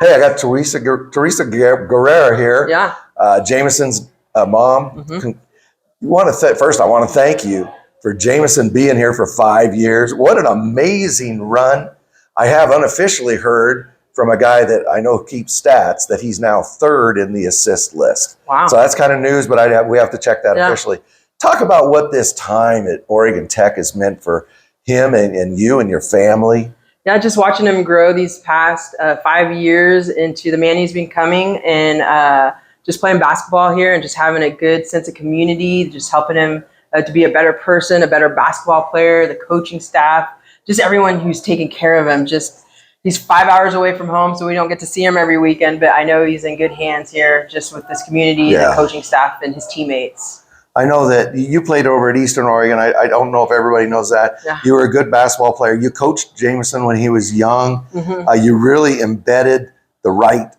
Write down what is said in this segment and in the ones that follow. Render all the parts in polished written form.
Hey, I got Teresa Guerra here. Yeah. Jamison's mom. Mm-hmm. First, I want to thank you for Jamison being here for 5 years. What an amazing run. I have unofficially heard from a guy that I know keeps stats that he's now third in the assist list. Wow. So that's kind of news, but we have to check that officially. Talk about what this time at Oregon Tech has meant for him and you and your family. Yeah, just watching him grow these past 5 years into the man he's becoming, and just playing basketball here and just having a good sense of community, just helping him to be a better person, a better basketball player, the coaching staff, just everyone who's taking care of him. Just he's 5 hours away from home, so we don't get to see him every weekend, but I know he's in good hands here just with this community, the coaching staff, and his teammates. I know that you played over at Eastern Oregon. I don't know if everybody knows that. Yeah. You were a good basketball player. You coached Jamison when he was young. Mm-hmm. You really embedded the right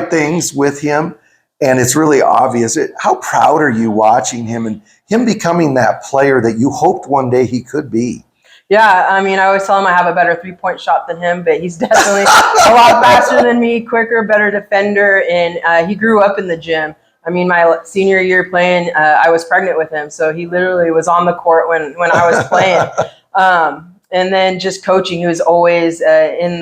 things with him, and it's really obvious. How proud are you watching him and him becoming that player that you hoped one day he could be? Yeah, I mean, I always tell him I have a better three-point shot than him, but he's definitely a lot faster than me, quicker, better defender, and he grew up in the gym. I mean, my senior year playing, I was pregnant with him, so he literally was on the court when I was playing. And then just coaching, he was always in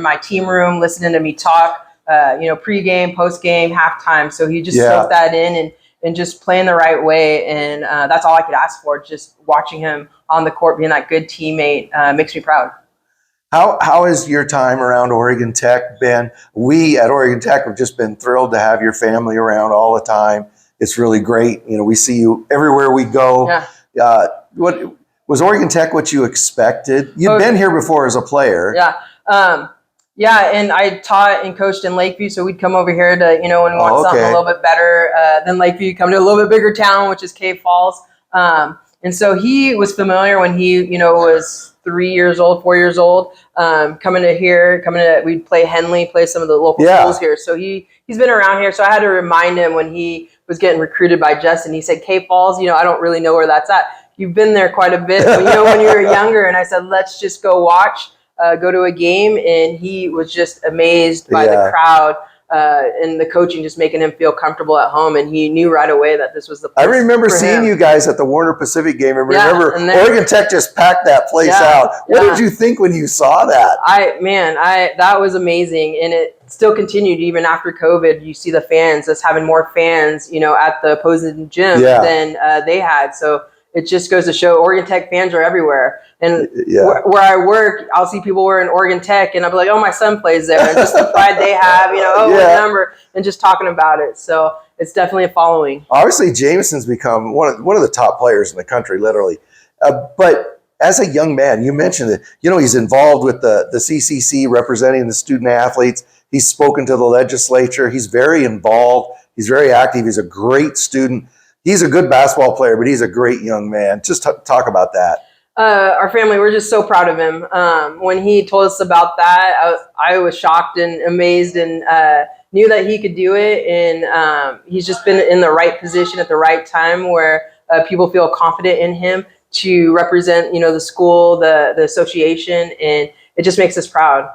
my team room, listening to me talk, pregame, postgame, halftime. So he just soaked that in and just playing the right way, and that's all I could ask for. Just watching him on the court, being that good teammate, makes me proud. How has your time around Oregon Tech been? We at Oregon Tech have just been thrilled to have your family around all the time. It's really great. You know, we see you everywhere we go. Yeah. What was Oregon Tech what you expected? You've been here before as a player. Yeah. Yeah, and I taught and coached in Lakeview, so we'd come over here to, when we want something a little bit better than Lakeview, come to a little bit bigger town, which is Cave Falls. And so he was familiar when he, was 3 years old, 4 years old, coming to we'd play Henley, play some of the local schools here. So he's been around here. So I had to remind him when he was getting recruited by Justin. He said, Cave Falls, I don't really know where that's at. You've been there quite a bit, when you were younger. And I said, let's just go watch, go to a game. And he was just amazed by the crowd. And the coaching just making him feel comfortable at home, and he knew right away that this was the place. I remember seeing you guys at the Warner Pacific game, and remember Oregon Tech just packed that place out. What did you think when you saw that? That was amazing, and it still continued even after COVID. You see the fans, us having more fans, at the opposing gym than they had. So it just goes to show Oregon Tech fans are everywhere. And where I work, I'll see people wearing Oregon Tech, and I'll be like, oh, my son plays there. And just the pride they have, what number, and just talking about it. So it's definitely a following. Obviously, Jamison's become one of the top players in the country, literally. But as a young man, you mentioned that, he's involved with the CCC representing the student athletes. He's spoken to the legislature. He's very involved. He's very active. He's a great student. He's a good basketball player, but he's a great young man. Just talk about that. Our family, we're just so proud of him. When he told us about that, I was shocked and amazed, and knew that he could do it. And he's just been in the right position at the right time where people feel confident in him to represent, the school, the association, and it just makes us proud.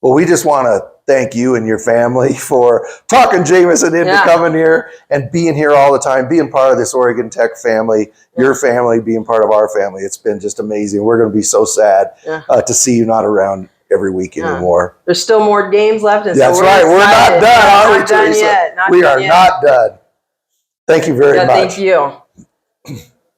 Well, we just want to thank you and your family for talking Jamison into coming here and being here all the time, being part of this Oregon Tech family, your family being part of our family. It's been just amazing. We're going to be so sad to see you not around every week anymore. There's still more games left. And that's right. We're not done, are we, Teresa? We are not done. Thank you very much. Thank you.